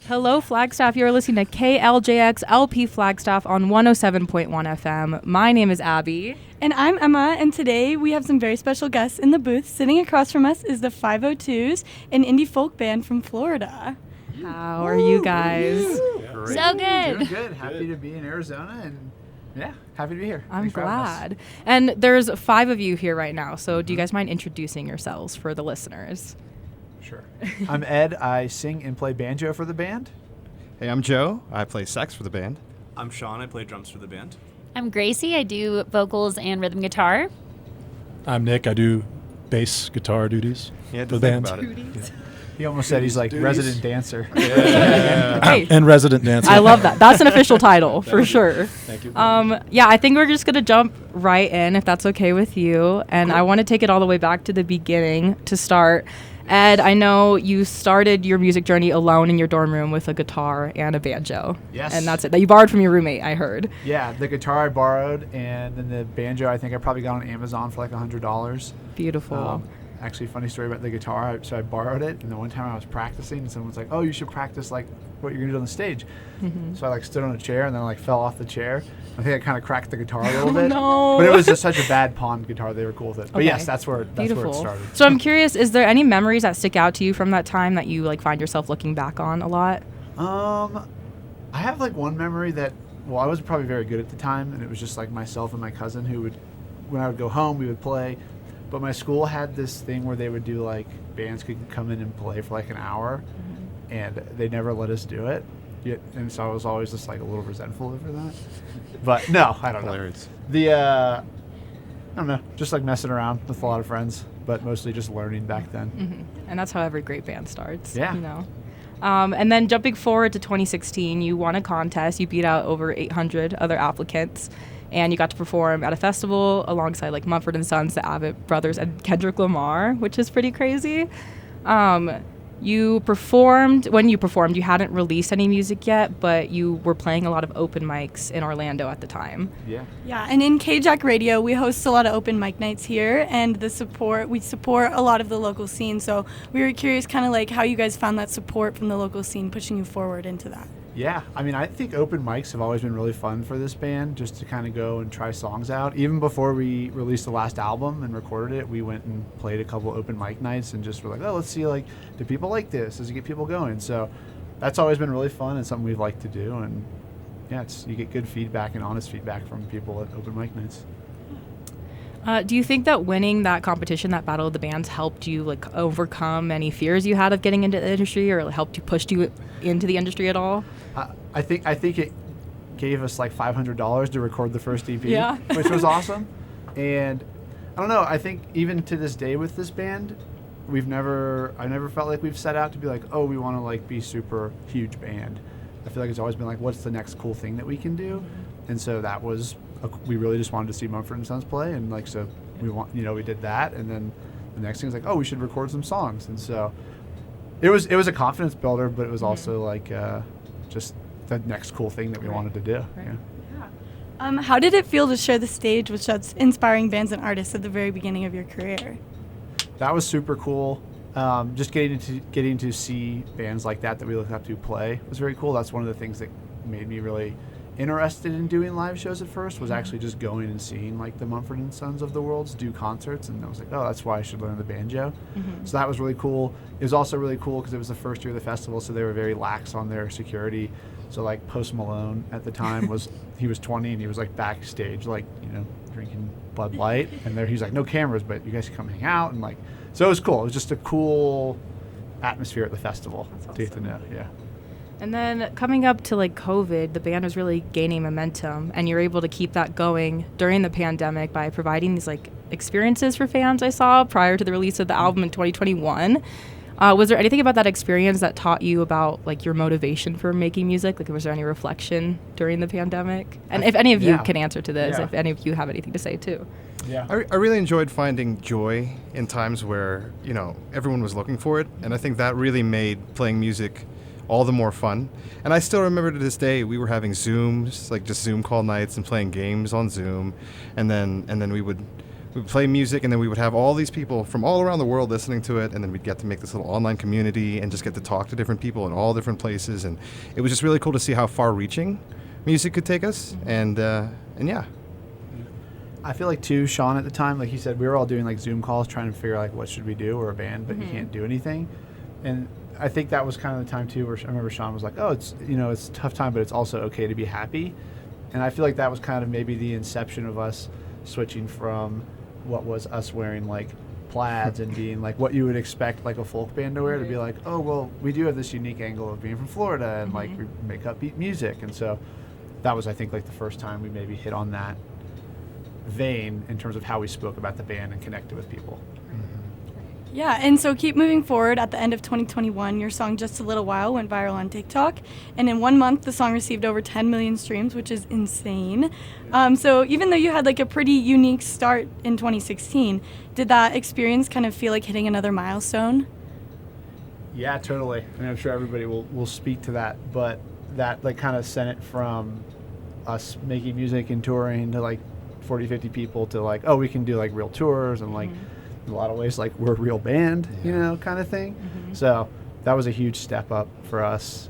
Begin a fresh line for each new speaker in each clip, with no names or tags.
Hello, Flagstaff. You're listening to KJACK LP Flagstaff on 107.1 FM. My name is Abbey.
And I'm Emma, and today we have some very special guests in the booth. Sitting across from us is the 502's, an indie folk band from Florida.
How are you guys?
Great.
So good.
Doing good. Happy to be in Arizona, and yeah, happy to be here.
I'm
Thanks for having us.
glad. And there's 5 of you here right now, so do you guys mind introducing yourselves for the listeners?
Sure. I'm Ed. I sing and play banjo for the band.
Hey, I'm Joe. I play sax for the band.
I'm Sean. I play drums for the band.
I'm Gracie. I do vocals and rhythm guitar.
I'm Nick. I do bass guitar duties
You had
for
to
the
think
band.
about it.
He almost said he's like resident dancer.
Hey,
And resident dancer.
I love that. That's an official title for sure.
Thank you.
Yeah, I think we're just going to jump right in if that's okay with you. And I want to take it all the way back to the beginning to start. Ed, I know you started your music journey alone in your dorm room with a guitar and a banjo.
Yes.
And that's it. That you borrowed from your roommate, I heard.
Yeah, the guitar I borrowed, and then the banjo I think I probably got on Amazon for like $100.
Beautiful.
Actually, funny story about the guitar. So I borrowed it, and then one time I was practicing, and someone was like, "Oh, you should practice like what you're gonna do on the stage." So I like stood on a chair, and then I like fell off the chair. I think I kind of cracked the guitar a little bit.
no.
But it was just such a bad pawn guitar. They were cool with it. But
Okay.
yes, that's where it started.
So I'm curious, is there any memories that stick out to you from that time that you like find yourself looking back on a lot?
I have like one memory that, well, I wasn't probably very good at the time, and it was just like myself and my cousin who would, when I would go home, we would play. But my school had this thing where they would do like bands could come in and play for like an hour, and they never let us do it. And so I was always just like a little resentful over that. But no, I don't know.
Hilarious.
I don't know, just like messing around with a lot of friends, but mostly just learning back then.
And that's how every great band starts.
Yeah.
You know. And then jumping forward to 2016, you won a contest. You beat out over 800 other applicants, and you got to perform at a festival alongside like Mumford & Sons, the Abbott Brothers, and Kendrick Lamar, which is pretty crazy. When you performed, you hadn't released any music yet, but you were playing a lot of open mics in Orlando at the time.
Yeah.
Yeah, and in KJACK Radio, we host a lot of open mic nights here, and we support a lot of the local scene. So we were curious kind of like how you guys found that support from the local scene pushing you forward into that.
Yeah, I mean, I think open mics have always been really fun for this band, just to kind of go and try songs out. Even before we released the last album and recorded it, we went and played a couple open mic nights and just were like, oh, let's see, like, do people like this? Does it get people going? So that's always been really fun and something we've liked to do. And yeah, you get good feedback and honest feedback from people at open mic nights.
Do you think that winning that competition, that Battle of the Bands, helped you like overcome any fears you had of getting into the industry, or helped you push you into the industry at all?
I think it gave us like $500 to record the first EP,
Yeah.
which was awesome. And I don't know, I think even to this day with this band, I never felt like we've set out to be like, oh, we want to like be super huge band. I feel like it's always been like, what's the next cool thing that we can do? And so that was we really just wanted to see Mumford & Sons play, and like so we did that, and then the next thing is like, oh, we should record some songs. And so it was a confidence builder, but it was also like just the next cool thing that we wanted to do.
Right.
Yeah.
How did it feel to share the stage with such inspiring bands and artists at the very beginning of your career?
That was super cool. Just getting to see bands like that we looked up to play was very cool. That's one of the things that made me really interested in doing live shows at first, was actually just going and seeing like the Mumford & Sons of the world do concerts, and I was like, oh, that's why I should learn the banjo. So that was really cool. It was also really cool because it was the first year of the festival, so they were very lax on their security. So like Post Malone at the time he was 20, and he was like backstage, like, drinking Bud Light, and there he's like, no cameras, but you guys can come hang out, and like, so it was cool. It was just a cool atmosphere at the festival to get to know. Yeah.
And then coming up to like COVID, the band was really gaining momentum, and you're able to keep that going during the pandemic by providing these like experiences for fans. I saw prior to the release of the album in 2021. Was there anything about that experience that taught you about like your motivation for making music? Like, was there any reflection during the pandemic? And if any of you can answer to this, if any of you have anything to say too.
Yeah.
I really enjoyed finding joy in times where, everyone was looking for it. And I think that really made playing music all the more fun. And I still remember to this day, we were having Zooms, like just Zoom call nights and playing games on Zoom. And then we would we would play music, and then we would have all these people from all around the world listening to it, and then we'd get to make this little online community and just get to talk to different people in all different places, and it was just really cool to see how far-reaching music could take us, and yeah.
I feel like too, Sean at the time, like he said, we were all doing like Zoom calls trying to figure out like what should we do. We're a band, but you can't do anything. And I think that was kind of the time too where I remember Sean was like, oh, it's, you know, it's a tough time, but it's also okay to be happy. And I feel like that was kind of maybe the inception of us switching from what was us wearing like plaids and being like what you would expect like a folk band to wear to be like, oh, well, we do have this unique angle of being from Florida and like we make upbeat music. And so that was, I think, like the first time we maybe hit on that vein in terms of how we spoke about the band and connected with people.
Yeah, and so keep moving forward. At the end of 2021, your song Just a Little While went viral on TikTok, and in 1 month, the song received over 10 million streams, which is insane. So even though you had like a pretty unique start in 2016, did that experience kind of feel like hitting another milestone?
Yeah, totally. I mean, I'm sure everybody will speak to that, but that like kind of sent it from us making music and touring to like 40, 50 people to like, oh, we can do like real tours and like in a lot of ways like we're a real band, you know, kind of thing. So that was a huge step up for us.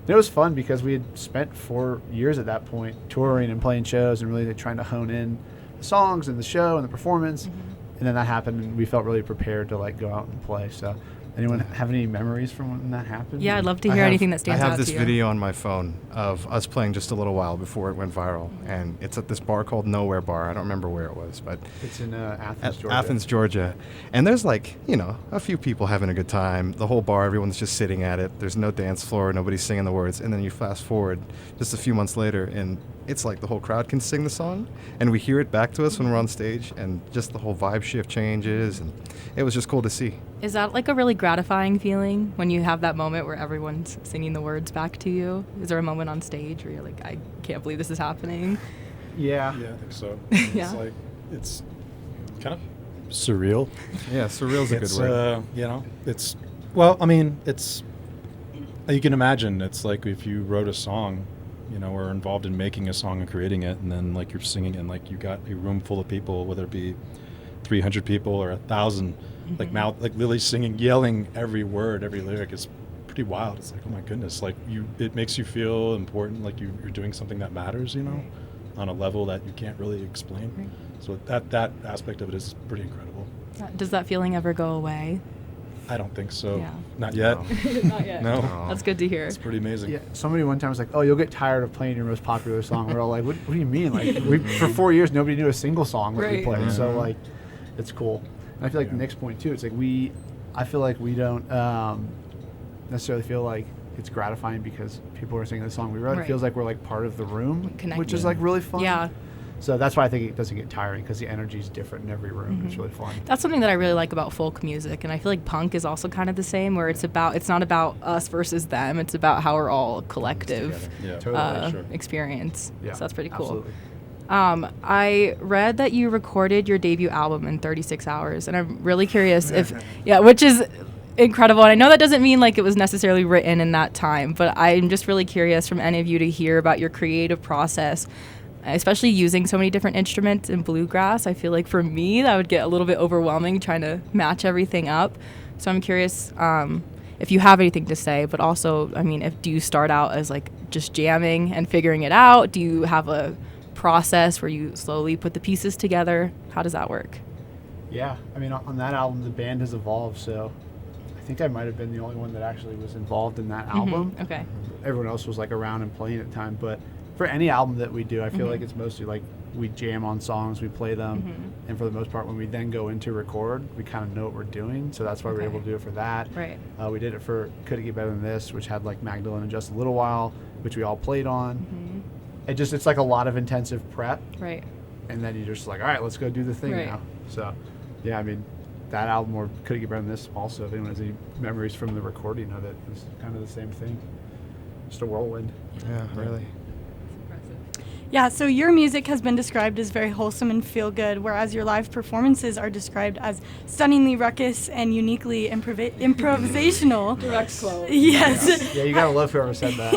It was fun because we had spent 4 years at that point touring and playing shows and really like, trying to hone in the songs and the show and the performance. And then that happened and we felt really prepared to like go out and play. So anyone have any memories from when that happened?
Yeah, I'd love to hear anything that stands out to you.
I have this video on my phone of us playing Just a Little While before it went viral, and it's at this bar called Nowhere Bar. I don't remember where it was, but
it's in Athens,
Athens, Georgia. And there's like, you know, a few people having a good time. The whole bar, everyone's just sitting at it. There's no dance floor, nobody's singing the words. And then you fast forward just a few months later, and it's like the whole crowd can sing the song, and we hear it back to us when we're on stage, and just the whole vibe shift changes, and it was just cool to see.
Is that like a really gratifying feeling when you have that moment where everyone's singing the words back to you? Is there a moment on stage where you're like, I can't believe this is happening?
Yeah.
Yeah, I think so.
Yeah.
It's like, it's kind of surreal.
Yeah, surreal's a good word.
You know, it's, well, I mean, it's, you can imagine, it's like if you wrote a song, you know, or involved in making a song and creating it, and then like you're singing and like you got a room full of people, whether it be 300 people or 1,000, like mouth, like Lily's singing, yelling every word, every lyric is pretty wild. It's like, oh my goodness, like it makes you feel important, like you're doing something that matters, you know, on a level that you can't really explain. So that aspect of it is pretty incredible.
Does that feeling ever go away?
I don't think so.
Yeah.
Not yet.
Not yet.
No.
That's good to hear.
It's pretty amazing.
Yeah, somebody one time was like, "Oh, you'll get tired of playing your most popular song." We're all like, "What do you mean?" Like, for 4 years, nobody knew a single song that we played. So like, it's cool. And I feel like the next point too. It's like I feel like we don't necessarily feel like it's gratifying because people are singing the song we wrote. It feels like we're like part of the room, which is like really fun.
Yeah.
So that's why I think it doesn't get tiring because the energy is different in every room. It's really fun.
That's something that I really like about folk music, and I feel like punk is also kind of the same, where it's not about us versus them. It's about how we're all a collective experience. Yeah, so that's pretty cool.
Absolutely.
I read that you recorded your debut album in 36 hours, and I'm really curious which is incredible. And I know that doesn't mean like it was necessarily written in that time, but I'm just really curious from any of you to hear about your creative process, especially using so many different instruments in bluegrass. I feel like for me, that would get a little bit overwhelming trying to match everything up. So I'm curious if you have anything to say, but also, I mean, do you start out as like just jamming and figuring it out? Do you have a process where you slowly put the pieces together? How does that work?
Yeah, I mean, on that album, the band has evolved, so I think I might have been the only one that actually was involved in that album.
Okay.
Everyone else was like around and playing at the time, but for any album that we do, I feel like it's mostly like we jam on songs, we play them, and for the most part, when we then go into record, we kind of know what we're doing, so that's why we're able to do it for that.
Right.
We did it for Could It Get Better Than This, which had like Magdalene and Just a Little While, which we all played on. It's like a lot of intensive prep.
Right.
And then you're just like, all right, let's go do the thing now. So, yeah, I mean, that album or Could It Get Better Than This also, if anyone has any memories from the recording of it, it's kind of the same thing. Just a whirlwind.
Yeah, really.
Yeah, so your music has been described as very wholesome and feel-good, whereas your live performances are described as stunningly ruckus and uniquely improvisational.
Direct quote.
Yes.
Yeah, you gotta love whoever said that.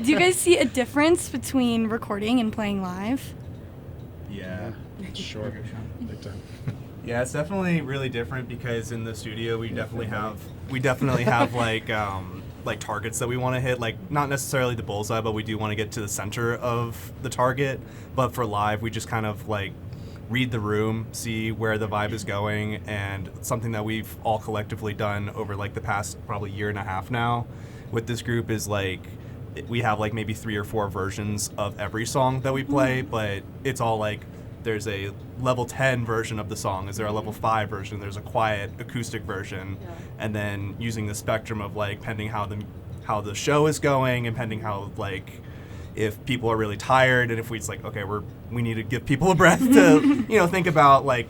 Do you guys see a difference between recording and playing live?
Yeah.
Sure. Big time.
Yeah, it's definitely really different because in the studio we definitely have like targets that we want to hit, like not necessarily the bullseye, but we do want to get to the center of the target. But for live, we just kind of like read the room, see where the vibe is going, and something that we've all collectively done over like the past probably year and a half now with this group is like we have like maybe 3 or 4 versions of every song that we play, but it's all like there's a level 10 version of the song, is there a level 5 version, there's a quiet acoustic version, and then using the spectrum of like pending how the show is going and pending how like if people are really tired and if we just like okay we need to give people a breath to think about like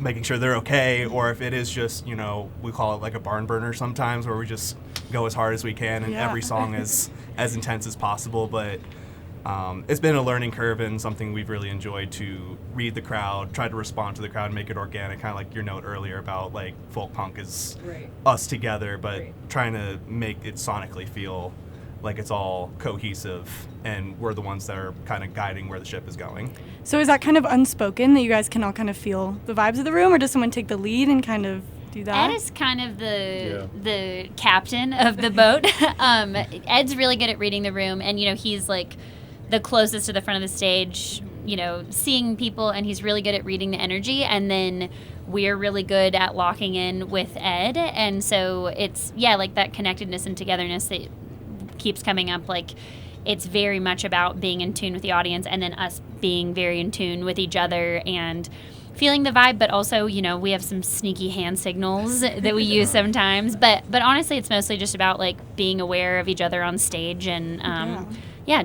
making sure they're okay, or if it is just we call it like a barn burner sometimes where we just go as hard as we can and every song is as intense as possible, but it's been a learning curve and something we've really enjoyed to read the crowd, try to respond to the crowd, and make it organic, kind of like your note earlier about like folk punk is us together, but trying to make it sonically feel like it's all cohesive and we're the ones that are kind of guiding where the ship is going.
So is that kind of unspoken that you guys can all kind of feel the vibes of the room, or does someone take the lead and kind of do that?
Ed is kind of the captain of the boat. Ed's really good at reading the room, and he's like the closest to the front of the stage, seeing people, and he's really good at reading the energy, and then we're really good at locking in with Ed, and so it's like that connectedness and togetherness that keeps coming up. Like it's very much about being in tune with the audience and then us being very in tune with each other and feeling the vibe, but also we have some sneaky hand signals that we use sometimes, but honestly it's mostly just about like being aware of each other on stage and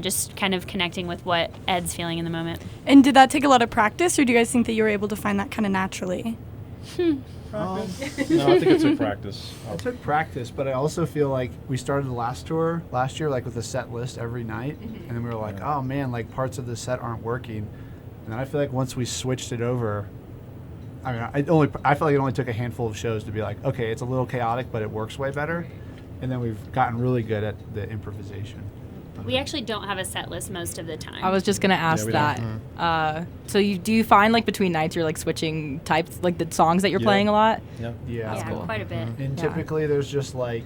just kind of connecting with what Ed's feeling in the moment.
And did that take a lot of practice, or do you guys think that you were able to find that kind of naturally?
No, I think it took practice.
It took practice, but I also feel like we started the last tour last year like with a set list every night, and then we were like, oh man, like parts of the set aren't working, and then I feel like once we switched it over, I mean, I feel like it only took a handful of shows to be like, okay, it's a little chaotic, but it works way better, and then we've gotten really good at the improvisation.
We actually don't have a set list most of the time.
I was just gonna ask that. So do you find like between nights you're like switching types, like the songs that you're playing a lot?
Yeah,
That's cool.
Quite a bit.
And typically there's just like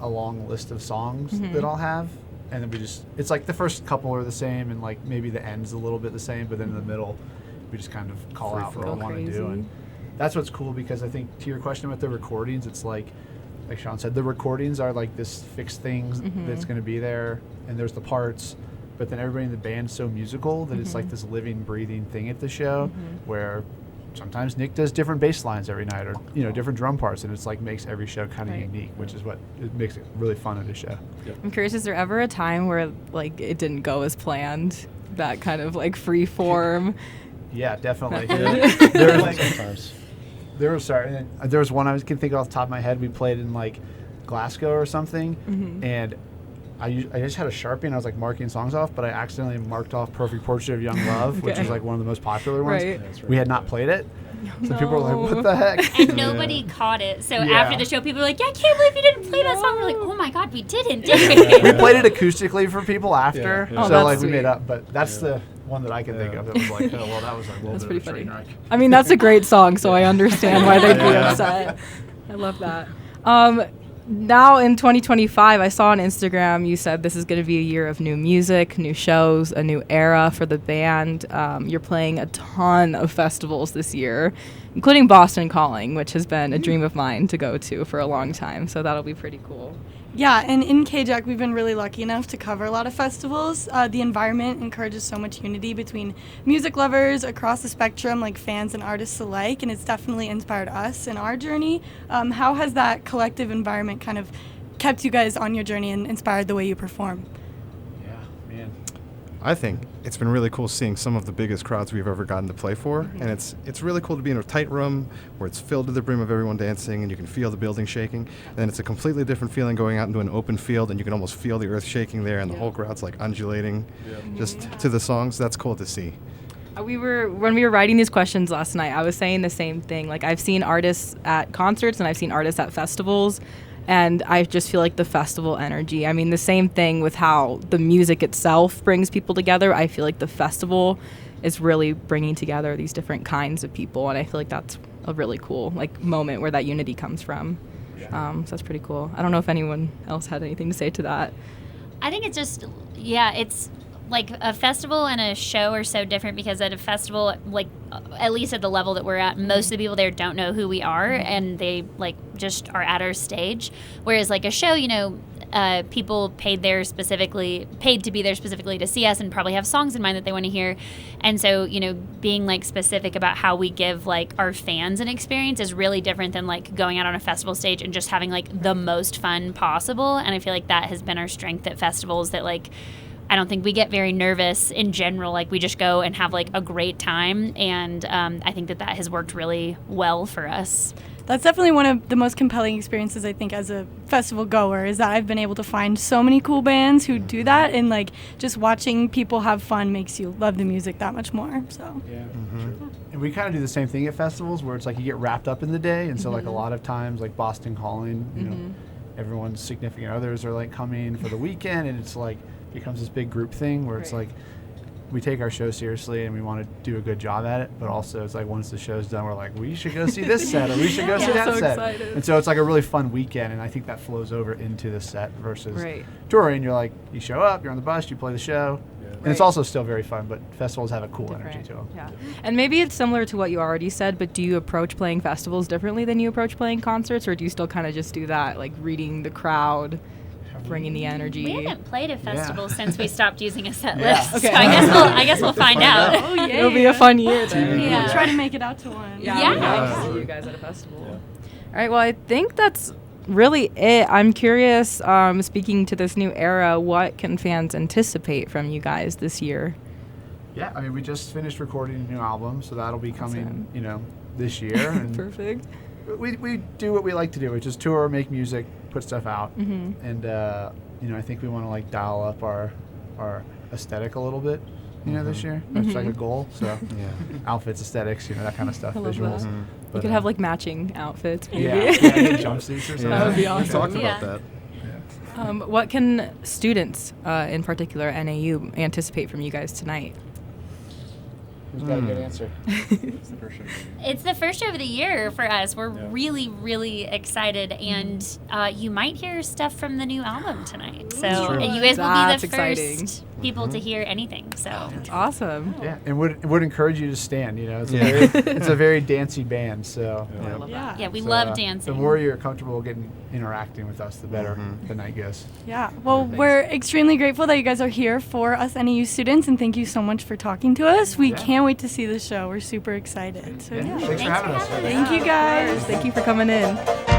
a long list of songs that I'll have, and then it's like the first couple are the same, and like maybe the end's a little bit the same, but then in the middle we just kind of call out what we want to do, and that's what's cool, because I think to your question about the recordings, it's like Sean said, the recordings are like this fixed thing that's going to be there, and there's the parts, but then everybody in the band's so musical that it's like this living, breathing thing at the show, where sometimes Nick does different bass lines every night, or different drum parts, and it's like makes every show kind of unique, which is what it makes it really fun at a show.
I'm curious, is there ever a time where like it didn't go as planned, that kind of like free form?
Yeah, definitely.
There are sometimes.
There was one I can think off the top of my head. We played in like Glasgow or something, and I just had a Sharpie and I was like marking songs off, but I accidentally marked off Perfect Portrait of Young Love, which is like one of the most popular ones.
Right.
We had not played it. So people were like, what the heck?
And nobody caught it. So after the show, people were like, I can't believe you didn't play that song. We're like, oh my God, we didn't, did we?
We played it acoustically for people after.
Oh,
so like
sweet.
we made up, but that's the one that I can think of that was like, oh, well, that was like a little
That's
bit of a
pretty
train
funny.
wreck.
I mean, that's a great song, so I understand why they'd be upset. I love that. Now in 2025, I saw on Instagram you said this is going to be a year of new music, new shows, a new era for the band. You're playing a ton of festivals this year, including Boston Calling, which has been a dream of mine to go to for a long time. So that'll be pretty cool.
Yeah, and in KJACK, we've been really lucky enough to cover a lot of festivals. The environment encourages so much unity between music lovers across the spectrum, like fans and artists alike, and it's definitely inspired us in our journey. How has that collective environment kind of kept you guys on your journey and inspired the way you perform?
Yeah, man.
I think it's been really cool seeing some of the biggest crowds we've ever gotten to play for, and it's really cool to be in a tight room where it's filled to the brim of everyone dancing, and you can feel the building shaking. And then it's a completely different feeling going out into an open field, and you can almost feel the earth shaking there, and the whole crowd's like undulating just to the songs. That's cool to see.
When we were writing these questions last night, I was saying the same thing. Like, I've seen artists at concerts and I've seen artists at festivals, And I just feel like the festival energy. I mean, the same thing with how the music itself brings people together. I feel like the festival is really bringing together these different kinds of people, and I feel like that's a really cool like moment where that unity comes from. So that's pretty cool. I don't know if anyone else had anything to say to that.
I think it's just, it's like a festival and a show are so different because at a festival, like at least at the level that we're at, most of the people there don't know who we are and they like just are at our stage. Whereas like a show, people paid to be there specifically to see us and probably have songs in mind that they want to hear. And so, being like specific about how we give like our fans an experience is really different than like going out on a festival stage and just having like the most fun possible. And I feel like that has been our strength at festivals, that like I don't think we get very nervous in general. Like we just go and have like a great time. And I think that has worked really well for us.
That's definitely one of the most compelling experiences, I think, as a festival goer, is that I've been able to find so many cool bands who do that, and like just watching people have fun makes you love the music that much more. So
yeah, and we kind of do the same thing at festivals where it's like you get wrapped up in the day, and so like a lot of times like Boston Calling, everyone's significant others are like coming for the weekend, and it's like becomes this big group thing where it's like we take our show seriously and we want to do a good job at it, but also it's like once the show's done, we're like, we should go see this set or we should go see that set. Excited. And so it's like a really fun weekend, and I think that flows over into the set versus touring. You're like, you show up, you're on the bus, you play the show. And it's also still very fun, but festivals have a cool energy to them.
Yeah. And maybe it's similar to what you already said, but do you approach playing festivals differently than you approach playing concerts, or do you still kind of just do that, like reading the crowd, bringing the energy?
We haven't played a festival since we stopped using a set list. Okay. So I guess we'll find out.
Oh yeah,
it'll be a fun year then.
We'll try to make it out to one.
Yeah. See you guys at a festival. All right. Well, I think that's really it. I'm curious, speaking to this new era, what can fans anticipate from you guys this year?
Yeah, I mean, we just finished recording a new album, so that'll be coming, this year. And
Perfect.
We do what we like to do, which is tour, make music, put stuff out, and I think we want to like dial up our aesthetic a little bit, this year. That's like a goal. So outfits, aesthetics, that kind of stuff, visuals.
We could have like matching outfits, maybe.
Yeah, jumpsuits or something.
That would be awesome.
We talked about that.
Yeah.
What can students, in particular NAU, anticipate from you guys tonight?
Who's got a good answer?
It's the first show of the year for us. We're really, really excited, and you might hear stuff from the new album tonight. So you guys will be the first people to hear anything. So
that's awesome.
Yeah, and would encourage you to stand. It's a very dancey band. So
I love that.
Yeah, we love dancing.
The more you're comfortable interacting with us, the better the night goes.
Yeah. Well, we're extremely grateful that you guys are here for us NAU students, and thank you so much for talking to us. We can't wait to see the show. We're super excited. So
Thanks for having us.
Thank you guys.
Thank you for coming in.